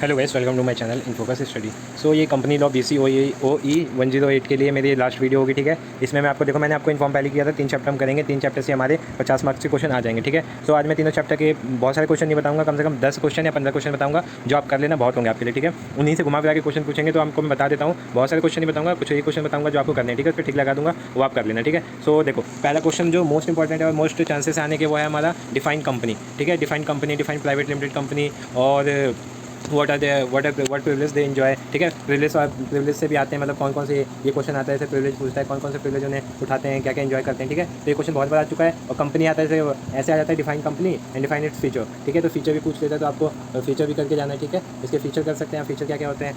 Hello guys, welcome to my channel In Focus Study. So ये company law BCOE 108 के लिए मेरी last video होगी, ठीक है। इसमें मैं आपको मैंने आपको इन्फॉर्म पहले किया था 3 चैप्टर हम करेंगे, 3 चैप्टर से हमारे 50 मार्क्स के क्वेश्चन आ जाएंगे, ठीक है। सो आज मैं तीनों चैप्टर के बहुत सारे क्वेश्चन नहीं बताऊंगा, कम से कम 10 क्वेश्चन या 15 क्वेश्चन बताऊंगा, जो आप कर लेना बहुत होंगे आपके लिए, ठीक है। उन्हीं से घुमा फिरा के क्वेश्चन पूछेंगे, तो आपको मैं बता देता हूँ, बहुत सारे क्वेश्चन नहीं बताऊंगा, कुछ एक क्वेश्चन बताऊंगा जो आपको करने हैं, ठीक है। फिर ठीक लगा दूंगा, वो आप कर लेना, ठीक है। सो देखो, पहला क्वेश्चन जो मोस्ट इंपॉर्टेंट है और मोस्ट चांसेस आने के, वो है हमारा डिफाइंड कंपनी, ठीक है। Defined company, defined private limited company, और what प्रिविलेज दे एंजॉय, ठीक है। प्रिविलेज से भी आते हैं, मतलब कौन कौन से ये क्वेश्चन आता है, जैसे प्रिविलेज पूछता है कौन कौन से प्रिविलेज उन्हें उठाते हैं, क्या क्या एंजॉय करते हैं, ठीक है। तो ये क्वेश्चन बहुत बार आ चुका है। और कंपनी आता है ऐसे आ जाता है, define company and define its feature, ठीक है। तो फीचर भी पूछ लेता है, तो आपको फीचर भी करके जाना है, ठीक है। इसके फीचर कर सकते हैं, फीचर क्या क्या होते हैं,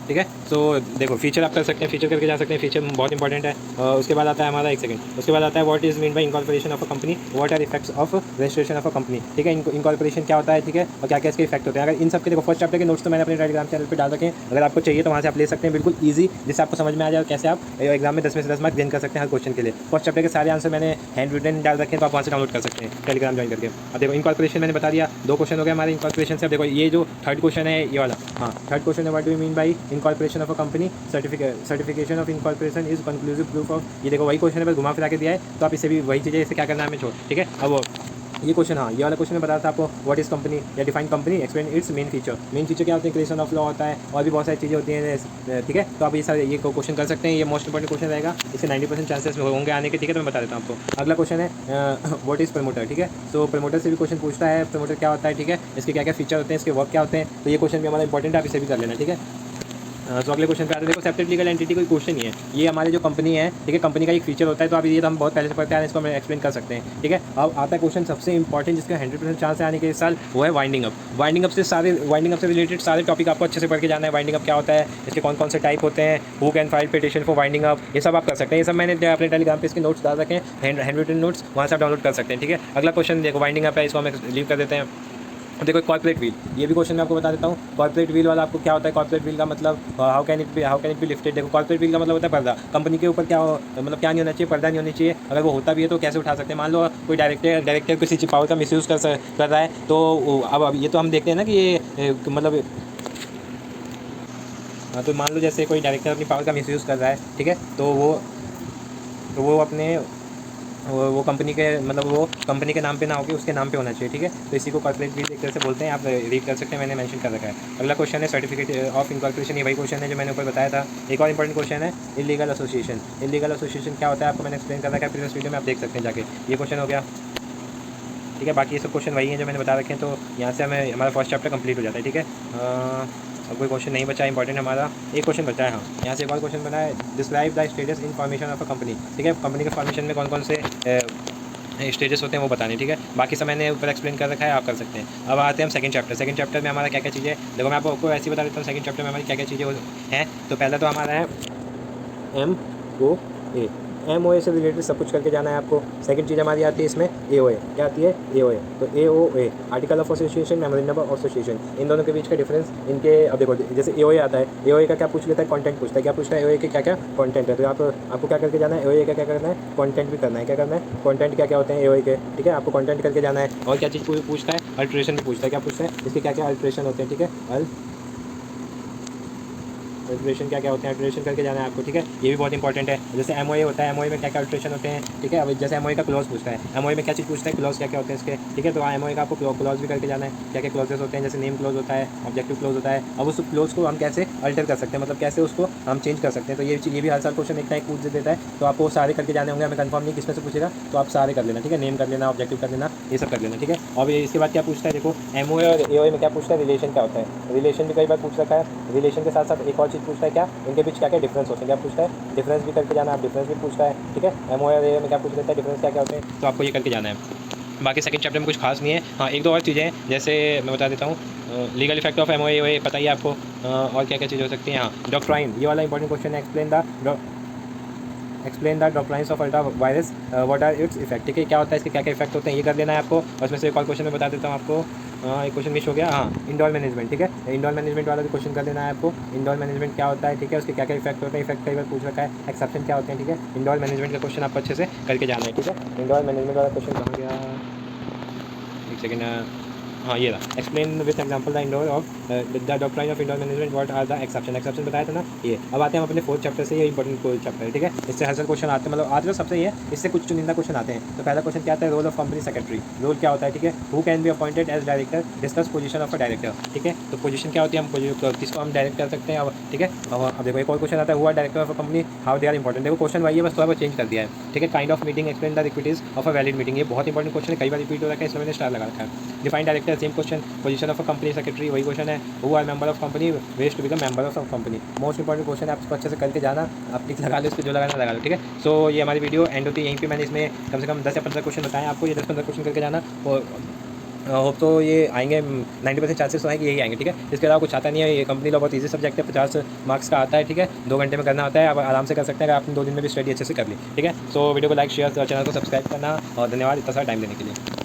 ठीक है। सो देखो, फीचर आप कर सकते हैं, फीचर करके जा सकते हैं, फीचर बहुत इंपॉर्टेंट है। उसके बाद आता है हमारा, एक सेकंड, उसके बाद आता है what is mean by incorporation of a company, what are effects of registration of a company, ठीक है। इनकॉर्पोरेशन क्या होता है, ठीक है, और क्या क्या इसके इफेक्ट होते हैं। अगर इन सब के देखो, फर्स्ट चैप्टर के नोट्स तो मैंने अपने टेलीग्राम चैनल पर डाल रखे हैं, अगर आपको चाहिए तो वहाँ से आप ले सकते हैं, बिल्कुल ईजी, जिससे आपको समझ में आ जाए कैसे आप एग्जाम में 10 में से 10 मार्क्स गेन कर सकते हैं हर क्वेश्चन के लिए। फर्स्ट चैप्टर के सारे आंसर मैंने हैंड रिटन डाल रखे हैं, तो आप वहाँ से डाउनलोड कर सकते हैं टेलीग्राम ज्वाइन करके। अब देखो, इनकॉर्पोरेशन मैंने बता दिया, 2 क्वेश्चन हो गए हमारे इनकॉर्पोरेशन से। अब देखो, ये जो थर्ड क्वेश्चन है ये वाला, हाँ थर्ड क्वेश्चन है, what do you mean by incorporation of a company, certification of incorporation is conclusive proof of. ये देखो वही क्वेश्चन है, बस घुमा फिरा के दिया है, तो आप इसे भी वही चीज़ें, इसे क्या करना है हमें छोड़, ठीक है। अब ये क्वेश्चन, हाँ ये वाला क्वेश्चन में बता था आपको, व्हाट इज कंपनी या define company, explain it's main feature. Main feature क्या होते हैं, क्रिएशन ऑफ लॉ होता है, और भी बहुत सारी चीज़ें होती हैं, ठीक है। तो आप ये सारे ये क्वेश्चन कर सकते हैं, ये मोस्ट इंपॉर्टेंट क्वेश्चन रहेगा, इसके 90% चांसेस होंगे आने के, ठीक है। तो मैं बता देता हूँ आपको। अगला क्वेश्चन है व्हाट इज प्रमोटर, ठीक है। सो प्रमोटर से भी क्वेश्चन पूछता है, प्रमोटर क्या होता है, ठीक है, इसके क्या क्या फीचर होते हैं, इसके वर्क क्या होते हैं। तो ये क्वेश्चन भी हमारा इंपॉर्टेंट है, आप इसे भी कर लेना, ठीक है। तो अगले क्वेश्चन पे आते हैं, देखो सेपरेट लीगल एंटिटी कोई क्वेश्चन नहीं है, ये हमारे जो कंपनी है, ठीक है, कंपनी का एक फीचर होता है। तो अभी ये तो हम बहुत पहले से पढ़ते हैं, इसको हम एक्सप्लेन कर सकते हैं, ठीक है। अब आता है क्वेश्चन सबसे इंपॉर्टेंट, जिसका 100% चांस है आने के इस साल, वो है वाइंडिंग अप। वाइंडिंग अप से रिलेटेड सारे टॉपिक आपको अच्छे से पढ़ के जाना है। वाइंडिंग अप क्या होता है, इसके कौन कौन से टाइप होते हैं, who can file petition for winding up, ये सब आप कर सकते हैं। ये सब मैंने अपने टेलीग्राम पे इसके नोट्स डाल रखे हैं, हैंड रिटन नोट्स, वहाँ से आप डाउनलोड कर सकते हैं, ठीक है। अगला क्वेश्चन देखो, वाइंडिंग अप है, इसको हम लीव कर देते हैं। देखो, कॉर्पोरेट व्हील, ये भी क्वेश्चन मैं आपको बता देता हूँ। कॉर्पोरेट व्हील वाला आपको क्या होता है, कॉर्पोरेट व्हील का मतलब how can it be lifted. देखो, कॉर्पोरेट व्हील का मतलब होता है पर्दा, कंपनी के ऊपर क्या मतलब क्या नहीं होना चाहिए, पर्दा नहीं होनी चाहिए। अगर वो होता भी है तो कैसे उठा सकते हैं, मान लो कोई डायरेक्टर किसी पावर का मिसयूज़ कर रहा है, तो अब ये तो हम देखते हैं ना कि ये मतलब, हाँ, तो मान लो जैसे कोई डायरेक्टर अपनी पावर का मिसयूज़ कर रहा है, ठीक है, तो वो अपने वो कंपनी के मतलब वो कंपनी के नाम पे ना होकर उसके नाम पे होना चाहिए, ठीक है। तो इसी को कॉर्पोरेट व्हील एक तरह से बोलते हैं, आप रीड कर सकते हैं, मैंने मेंशन कर रखा है। अगला क्वेश्चन है सर्टिफिकेट ऑफ इनकॉर्पोरेशन, ये वही क्वेश्चन है जो मैंने ऊपर बताया था। एक और इंपॉर्टेंट क्वेश्चन है इलीगल एसोसिएशन। इलीगल एसोसिएशन क्या होता है, आपको मैंने एक्सप्लेन कर रखा है प्रीवियस वीडियो में, आप देख सकते हैं जाके। ये क्वेश्चन हो गया, ठीक है। बाकी ये सब क्वेश्चन वही हैं जो मैंने बता रखे हैं। तो यहाँ से हमारा फर्स्ट चैप्टर कंप्लीट हो जाता है, ठीक है। अब कोई क्वेश्चन नहीं बचा इंपॉर्टेंट हमारा, एक क्वेश्चन बचा है, हाँ। यहाँ से एक और क्वेश्चन बना है, describe the status in formation of a company, ठीक है। कंपनी के फॉर्मेशन में कौन कौन से स्टेजेस होते हैं वो बताने, ठीक है। बाकी सब मैंने ऊपर एक्सप्लेन कर रखा है, आप कर सकते हैं। अब आते हैं हम सेकंड चैप्टर। सेकंड चैप्टर में हमारा क्या क्या चीज़ें, देखो मैं आपको ऐसे ही बता देता हूँ सेकंड चैप्टर में हमारी क्या क्या चीज़ें हैं। तो पहला तो हमारा है MOA। MOA से रिलेटेड सब कुछ करके जाना है आपको। सेकंड चीज़ हमारी आती है इसमें AOA, क्या आती है AOA। तो AOA article of association, memorandum of association, इन दोनों के बीच का डिफरेंस इनके। अब देखो, जैसे AOA आता है, AOA का क्या पूछ लेता है, कंटेंट पूछता है, क्या पूछता है AOA के क्या क्या कंटेंट है। तो आपको क्या करके जाना है, AOA का क्या करना है, कंटेंट भी करना है। क्या करना है, कंटेंट क्या क्या होते हैं AOA के, ठीक है, आपको कंटेंट करके जाना है। और क्या चीज़ पूछता है, अल्ट्रेशन भी पूछता है। क्या पूछता है, इसके क्या क्या अल्ट्रेशन होते हैं, ठीक है, अल्ट्रेशन क्या क्या होते हैं, अल्ट्रेशन करके जाना है आपको, ठीक है। ये भी बहुत इंपॉर्टेंट है। जैसे MOA होता है, MOA में क्या क्या अल्ट्रेशन होते हैं, ठीक है। अब जैसे MOA का क्लॉज पूछता है, MOA में क्या चीज़ पूछता है, क्लॉज क्या क्या होते हैं इसके, ठीक है। तो MOA का आपको क्लॉज भी करके जाना है, क्या क्या क्लॉजेस होते हैं। जैसे नेम क्लॉज होता है, ऑब्जेक्टिव क्लॉज होता है। अब उस क्लॉज को हम कैसे अल्टर कर सकते हैं, मतलब कैसे उसको हम चेंज कर सकते हैं। तो ये भी हर साल क्वेश्चन एक पूछ देता है, तो आपको सारे करके जाने होंगे। हमें कंफर्म नहीं किसमें से पूछेगा, तो आप सारे कर लेना, ठीक है। नेम कर लेना, ऑब्जेक्टिव कर लेना, ये सब कर लेना, ठीक है। और इसके बाद क्या पूछता है, देखो MOA और AOA में क्या पूछता है, रिलेशन क्या होता है। रिलेशन भी कई बार पूछ रखा है। रिलेशन के साथ साथ एक और चीज़ पूछता है, क्या इनके बीच क्या क्या डिफरेंस होते हैं, क्या पूछता है, डिफरेंस भी करके जाना है। आप डिफरेंस भी पूछता है, ठीक है। MOA और AOA में क्या पूछ लेता है, डिफरेंस क्या क्या होते हैं, तो आपको ये करके जाना है। बाकी सेकंड चैप्टर में कुछ खास नहीं है, हाँ एक दो और चीज़ें हैं, जैसे मैं बता देता हूँ। Legal effect of MOA AOA पता ही है आपको। और क्या क्या चीज़ हो सकती है, हाँ डॉक्ट्राइन, ये वाला इंपॉर्टेंट क्वेश्चन है। Explain the doctrines of ultra vires, what are its effect, ठीक है, क्या होता है, इसके क्या क्या इफेक्ट होते हैं, ये कर लेना है आपको। और उसमें से एक और क्वेश्चन मैं बता देता हूँ आपको। एक क्वेश्चन मिस हो गया, हाँ इंडोर मैनेजमेंट, ठीक है। इंडोर मैनेजमेंट वाला भी क्वेश्चन कर देना है आपको। इंडोर मैनेजमेंट क्या होता है, ठीक है, उसके क्या क्या इफेक्ट होते हैं, इफेक्ट कई बार पूछ रखा है। एक्सेप्शन क्या होते हैं, ठीक है। इंडोर मैनेजमेंट का क्वेश्चन आपको अच्छे से करके जाना है, ठीक है। इंडोर मैनेजमेंट वाला क्वेश्चन कहाँ गया, एक सेकेंड, हाँ ये रहा, explain with example the indoor of the doctrine of indoor management what are the exception बताया था ना ये। अब आते हैं हम अपने 4th चैप्टर से, ये इंपॉर्टेंट चैप्टर है, ठीक है। इससे हर साल क्वेश्चन आते हैं, मतलब आते तो सबसे ये, इससे कुछ चुनिंदा क्वेश्चन आते हैं। तो पहला क्वेश्चन क्या आता है, role of company secretary, role क्या होता है, ठीक है। Who can be appointed as director, discuss position of a director, ठीक है। तो पोजीशन क्या होती है, हम किसको हम डायरेक्ट कर सकते हैं, अब ठीक है। अब देखो एक और क्वेश्चन आता है, who are director of a company, how they are important. देखो क्वेश्चन वही है, बस थोड़ा बहुत चेंज कर दिया है, ठीक है। Kind of meeting, explain the equities of a valid meeting, ये बहुत इंपॉर्टेंट क्वेश्चन है, कई बार रिपीट हो रखा है, इसलिए मैंने स्टार लगा रखा है। Define director, same question. Position of a company secretary, वही क्वेश्चन है। Who are member of company, ways to become member of company. Most important question है, आप इसको अच्छे से करके जाना, आप टिक लगा लो, इसको जो लगाना लगा लो, ठीक है। सो ये हमारी वीडियो एंड होती है यहीं पे। मैंने इसमें कम से कम 10 या 15 क्वेश्चन बताएं आपको, ये 10-15 क्वेश्चन करके जाना, और होप तो ये आएंगे, 90% चांसेस तो है कि यही आएंगे, ठीक है। इसके अलावा कुछ आता नहीं है, ये कंपनी लॉ बहुत ईजी सब्जेक्ट है, 50 मार्क्स का आता है, ठीक है। 2 घंटे में करना होता है, आप आराम से कर सकते हैं अगर आपने 2 दिन में भी स्टडी अच्छे से कर ली, ठीक है। सो वीडियो को लाइक शेयर और चैनल को सब्सक्राइब करना, और धन्यवाद इतना सारा टाइम देने के लिए।